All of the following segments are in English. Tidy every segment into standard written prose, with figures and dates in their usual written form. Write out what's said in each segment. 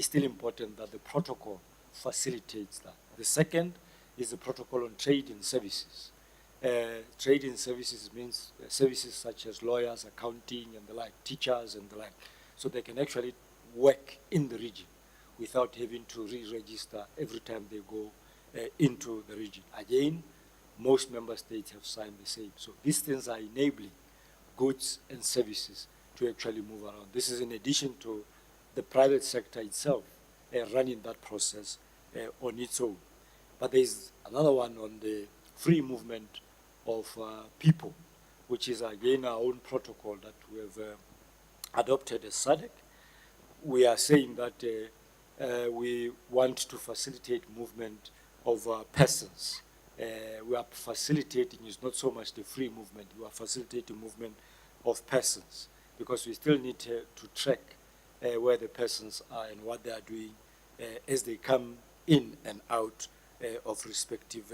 still important that the protocol facilitates that. The second is the protocol on trade and services. Trade and services means services such as lawyers, accounting, and the like, teachers, and the like. So they can actually work in the region without having to re-register every time they go into the region. Again, most member states have signed the same. So these things are enabling goods and services to actually move around. This is in addition to the private sector itself running that process on its own. But there's another one on the free movement of people, which is again our own protocol that we have adopted as SADC. We are saying that we want to facilitate movement of persons. We are facilitating, it's not so much the free movement, we are facilitating movement of persons, because we still need to track where the persons are and what they are doing as they come in and out of respective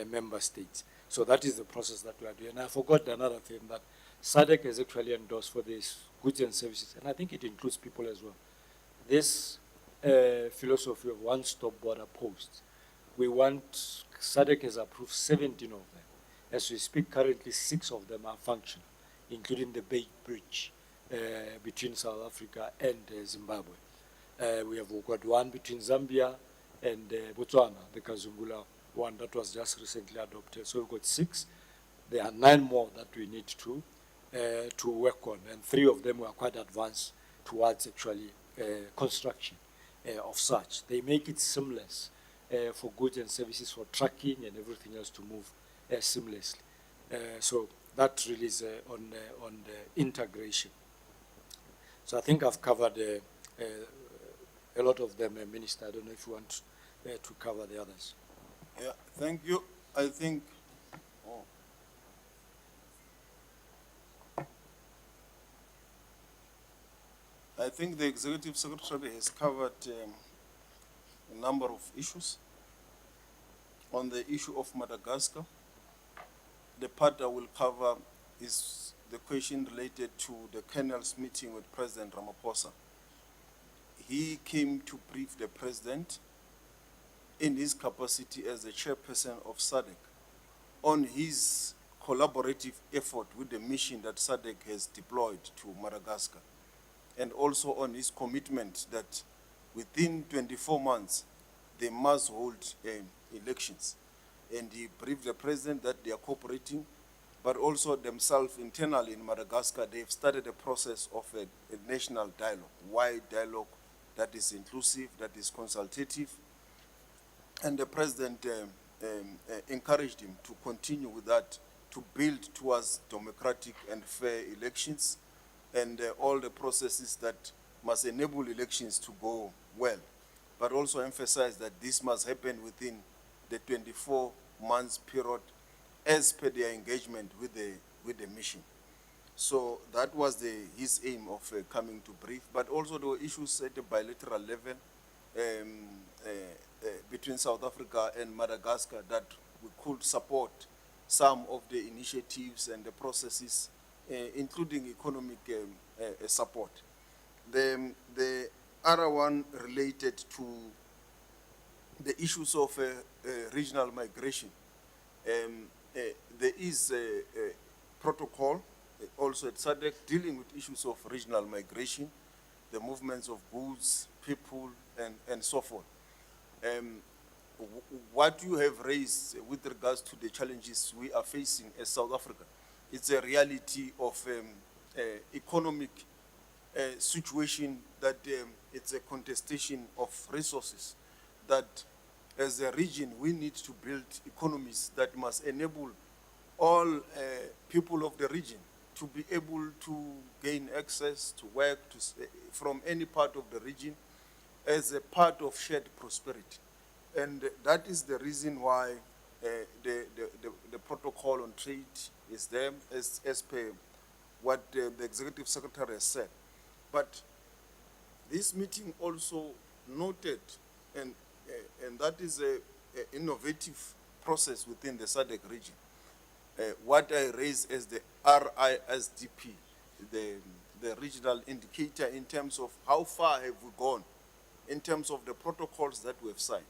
member states. So that is the process that we are doing. And I forgot another thing that SADC has actually endorsed for these goods and services, and I think it includes people as well. This philosophy of one-stop border posts, we want, SADC has approved 17 of them. As we speak, currently 6 of them are functional, including the Bay Bridge between South Africa and Zimbabwe. We have got one between Zambia and Botswana, the Kazungula one that was just recently adopted. So we've got 6. There are 9 more that we need to work on, and 3 of them were quite advanced towards actually construction of such. They make it seamless for goods and services, for tracking and everything else to move seamlessly. So that really is on the integration. So I think I've covered a lot of them, Minister. I don't know if you want to cover the others. Yeah, thank you. I think, the Executive Secretary has covered a number of issues. On the issue of Madagascar, the part I will cover is the question related to the Colonel's meeting with President Ramaphosa. He came to brief the President in his capacity as the chairperson of SADC on his collaborative effort with the mission that SADC has deployed to Madagascar, and also on his commitment that within 24 months they must hold elections. And he briefed the President that they are cooperating, but also themselves internally in Madagascar, they've started a process of a national dialogue, wide dialogue that is inclusive, that is consultative. And the President encouraged him to continue with that, to build towards democratic and fair elections, and all the processes that must enable elections to go well, but also emphasize that this must happen within the 24 months period as per their engagement with the mission. So that was his aim of coming to brief, but also there were issues at the bilateral level between South Africa and Madagascar that we could support some of the initiatives and the processes, including economic support. The other one related to the issues of regional migration. There is a protocol also at SADC dealing with issues of regional migration, the movements of goods, people, and so forth. What you have raised with regards to the challenges we are facing as South Africa, it's a reality of economic situation that it's a contestation of resources, that as a region we need to build economies that must enable all people of the region to be able to gain access to work from any part of the region as a part of shared prosperity. And that is the reason why the protocol on trade is there as per what the Executive Secretary has said. But this meeting also noted, and that is an innovative process within the SADC region, what I raise as the RISDP, the regional indicator in terms of how far have we gone in terms of the protocols that we have signed.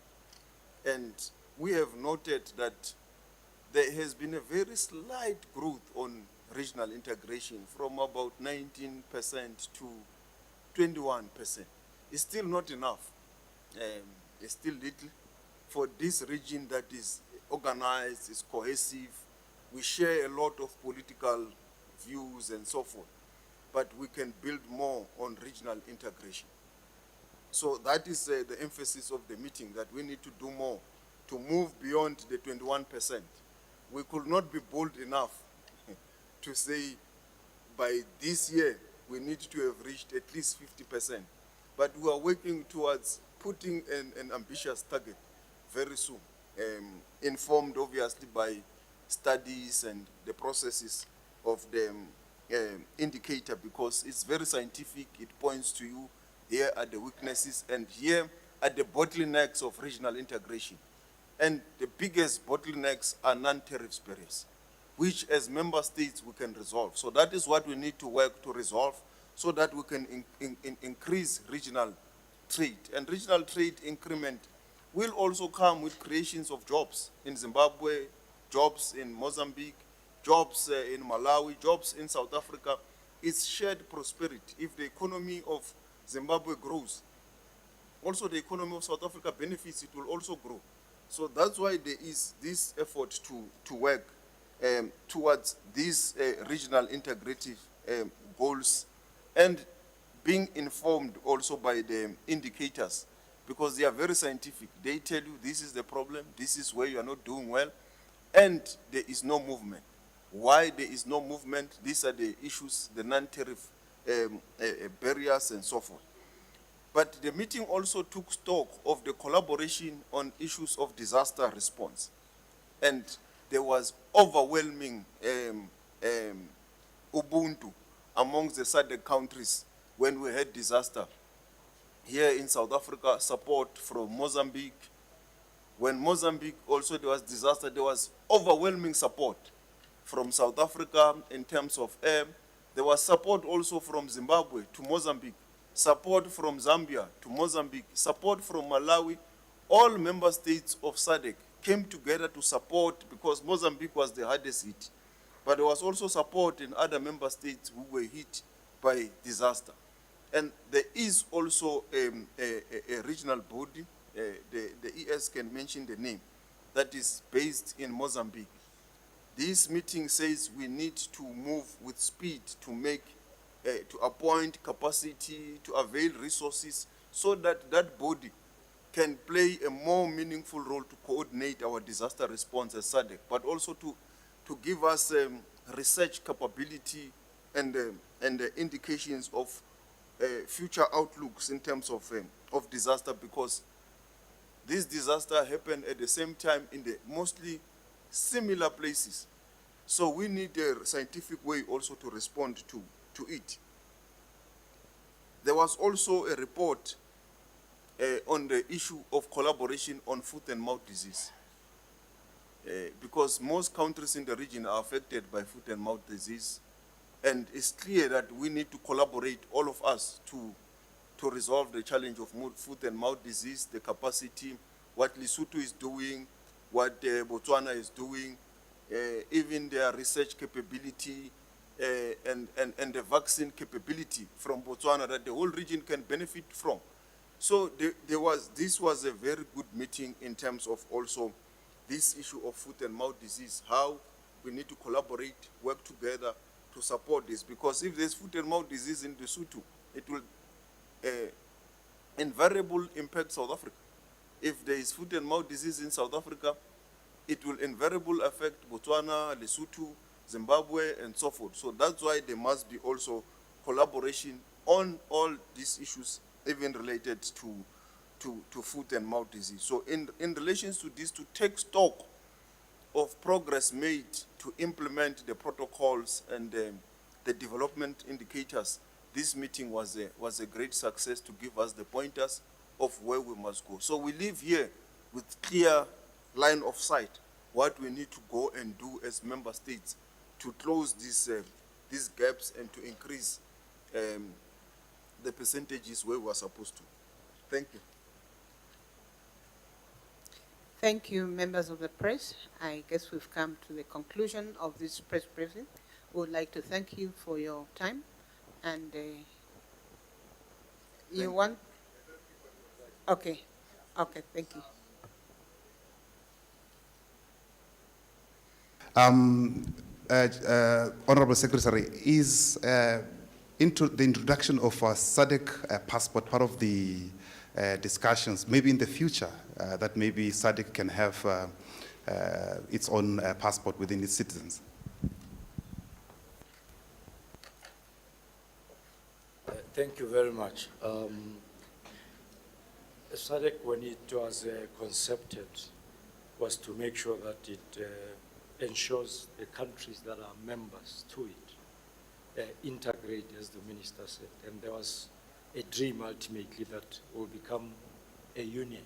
And we have noted that there has been a very slight growth on regional integration from about 19% to 21%. It's still not enough. It's still little for this region that is organized, is cohesive. We share a lot of political views and so forth, but we can build more on regional integration. So that is the emphasis of the meeting, that we need to do more to move beyond the 21%. We could not be bold enough to say by this year we need to have reached at least 50%. But we are working towards putting an ambitious target very soon, informed obviously by studies and the processes of the indicator, because it's very scientific. It points to you, here are the weaknesses, and here are the bottlenecks of regional integration. And the biggest bottlenecks are non-tariff barriers, which as member states we can resolve. So that is what we need to work to resolve, so that we can increase regional trade. And regional trade increment will also come with creations of jobs in Zimbabwe, jobs in Mozambique, jobs in Malawi, jobs in South Africa. It's shared prosperity. If the economy of Zimbabwe grows, also the economy of South Africa benefits, it will also grow. So that's why there is this effort to work towards these regional integrative goals, and being informed also by the indicators, because they are very scientific. They tell you this is the problem, this is where you are not doing well, and there is no movement. Why there is no movement? These are the issues, the non-tariff barriers and so forth. But the meeting also took stock of the collaboration on issues of disaster response. And there was overwhelming Ubuntu amongst the SADC countries when we had disaster. Here in South Africa, support from Mozambique. When Mozambique also there was disaster, there was overwhelming support from South Africa in terms of air. There was support also from Zimbabwe to Mozambique, support from Zambia to Mozambique, support from Malawi. All member states of SADC came together to support, because Mozambique was the hardest hit. But there was also support in other member states who were hit by disaster. And there is also a regional body, the ES can mention the name, that is based in Mozambique. This meeting says we need to move with speed to make, to appoint capacity, to avail resources, so that that body can play a more meaningful role to coordinate our disaster response as SADC, but also to give us research capability and the indications of future outlooks in terms of disaster, because this disaster happened at the same time in the mostly similar places. So we need a scientific way also to respond to it. There was also a report on the issue of collaboration on foot and mouth disease. Because most countries in the region are affected by foot and mouth disease. And it's clear that we need to collaborate, all of us, to resolve the challenge of foot and mouth disease, the capacity, what Lesotho is doing, what Botswana is doing, even their research capability, and the vaccine capability from Botswana that the whole region can benefit from. So this was a very good meeting in terms of also this issue of foot and mouth disease, how we need to collaborate, work together to support this. Because if there's foot and mouth disease in Lesotho, it will invariably impact South Africa. If there is foot and mouth disease in South Africa, it will invariably affect Botswana, Lesotho, Zimbabwe, and so forth. So that's why there must be also collaboration on all these issues, even related to foot and mouth disease. So in relation to this, to take stock of progress made to implement the protocols and the development indicators, this meeting was a great success to give us the pointers of where we must go. So we live here with clear line of sight, what we need to go and do as member states to close these gaps and to increase the percentages where we are supposed to. Thank you. Thank you, members of the press. I guess we've come to the conclusion of this press briefing. We would like to thank you for your time. And you want? Okay. Okay, thank you. Honorable Secretary, is into the introduction of a SADC passport part of the discussions, maybe in the future, that maybe SADC can have its own passport within its citizens? Thank you very much. SADC, when it was concepted, was to make sure that it ensures the countries that are members to it integrate, as the minister said. And there was a dream ultimately that will become a union.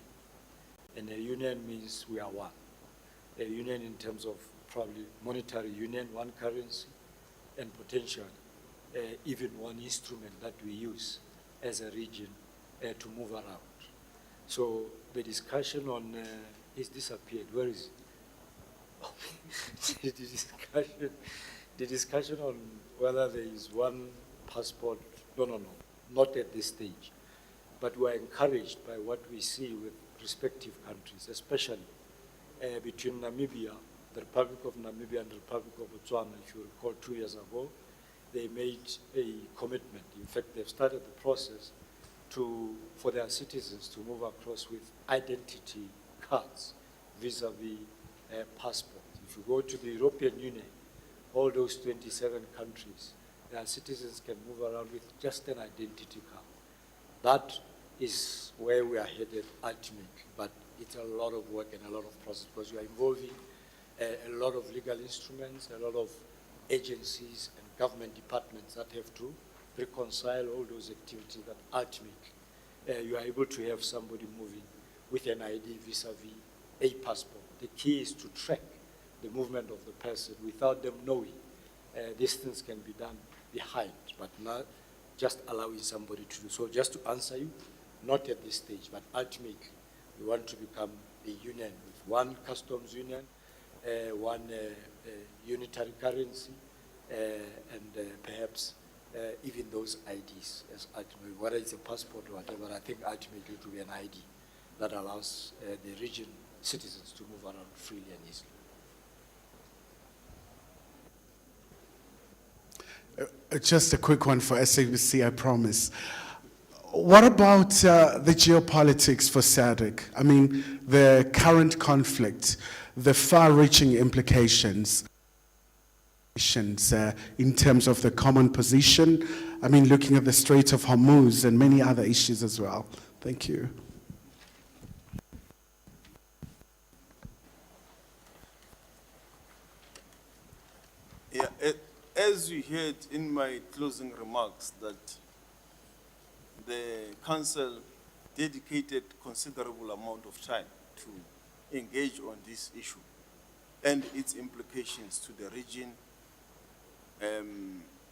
And a union means we are one. A union in terms of probably monetary union, one currency, and potentially even one instrument that we use as a region to move around. So the discussion on, he's disappeared, where is he? the discussion on whether there is one passport, no, not at this stage. But we're encouraged by what we see with respective countries, especially between Namibia, the Republic of Namibia and the Republic of Botswana. If you recall, 2 years ago, they made a commitment. In fact, they've started the process for their citizens to move across with identity cards vis-a-vis passport. If you go to the European Union, all those 27 countries, their citizens can move around with just an identity card. That is where we are headed ultimately, but it's a lot of work and a lot of process because you are involving a lot of legal instruments, a lot of agencies and government departments that have to reconcile all those activities that ultimately you are able to have somebody moving with an ID vis-a-vis a passport. The key is to track the movement of the person without them knowing. These things can be done behind, but not just allowing somebody to do. So just to answer you, not at this stage, but ultimately we want to become a union with one customs union, one unitary currency, and perhaps even those IDs as ultimately, whether it's a passport or whatever. I think ultimately it will be an ID that allows the region citizens to move around freely and easily. Just a quick one for SADC, I promise. What about the geopolitics for SADC? I mean, the current conflict, the far-reaching implications in terms of the common position. I mean, looking at the Strait of Hormuz and many other issues as well. Thank you. Yeah, as you heard in my closing remarks, that the Council dedicated considerable amount of time to engage on this issue and its implications to the region,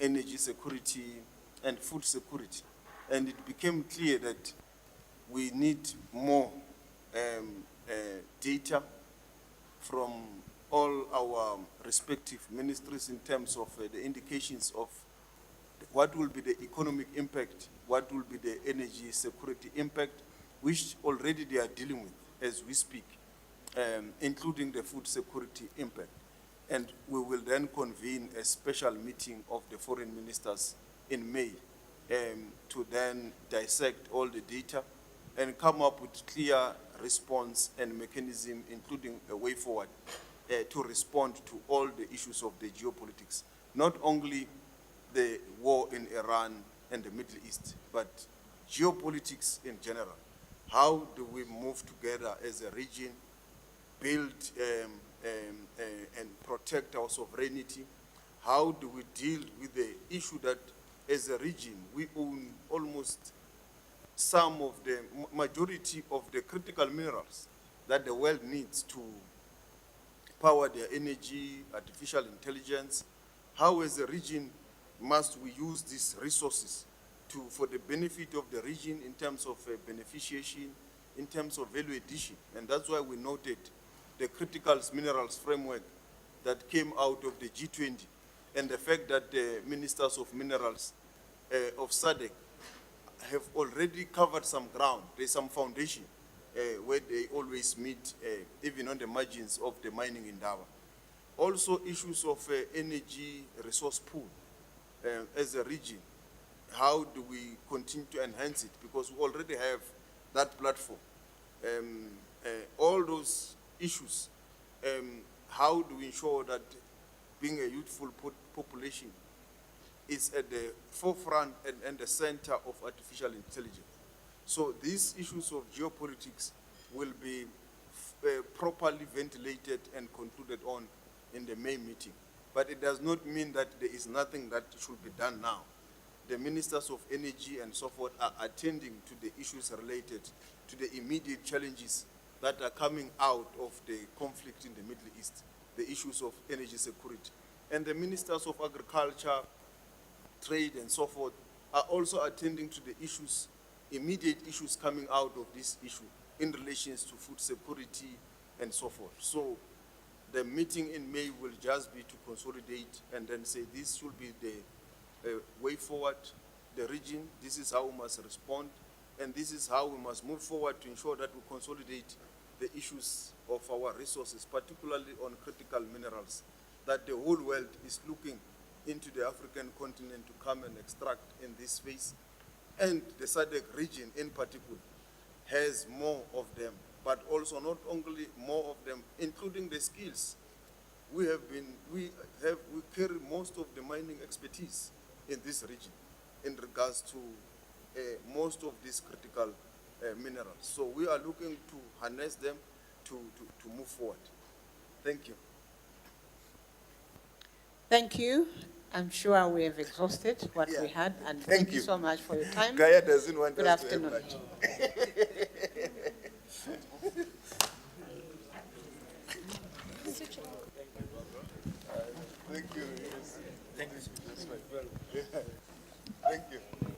energy security and food security. And it became clear that we need more data from all our respective ministries in terms of the indications of what will be the economic impact, what will be the energy security impact, which already they are dealing with as we speak, including the food security impact. And we will then convene a special meeting of the foreign ministers in May to then dissect all the data and come up with clear response and mechanism, including a way forward to respond to all the issues of the geopolitics, not only the war in Iran and the Middle East, but geopolitics in general. How do we move together as a region, build and protect our sovereignty? How do we deal with the issue that as a region, we own almost some of the majority of the critical minerals that the world needs to power their energy, artificial intelligence? How as a region must we use these resources for the benefit of the region in terms of beneficiation, in terms of value addition. And that's why we noted the critical minerals framework that came out of the G20 and the fact that the ministers of minerals of SADC have already covered some ground. There's some foundation where they always meet, even on the margins of the mining endeavor. Also issues of energy resource pool as a region. How do we continue to enhance it? Because we already have that platform. All those issues, how do we ensure that being a youthful population is at the forefront and the center of artificial intelligence? So these issues of geopolitics will be properly ventilated and concluded on in the May meeting. But it does not mean that there is nothing that should be done now. The ministers of energy and so forth are attending to the issues related to the immediate challenges that are coming out of the conflict in the Middle East, the issues of energy security. And the ministers of agriculture, trade and so forth are also attending to the issues, immediate issues coming out of this issue in relations to food security and so forth. So the meeting in May will just be to consolidate and then say this should be the way forward, the region, this is how we must respond, and this is how we must move forward to ensure that we consolidate the issues of our resources, particularly on critical minerals, that the whole world is looking into the African continent to come and extract in this space. And the SADC region in particular has more of them, but also not only more of them, including the skills. We carry most of the mining expertise in this region in regards to most of these critical minerals. So we are looking to harness them to move forward. Thank you. Thank you. I'm sure we have exhausted what we had, and thank you you so much for your time. Gaia doesn't want Good us to afternoon. have much. Thank you. Thank you. Thank you.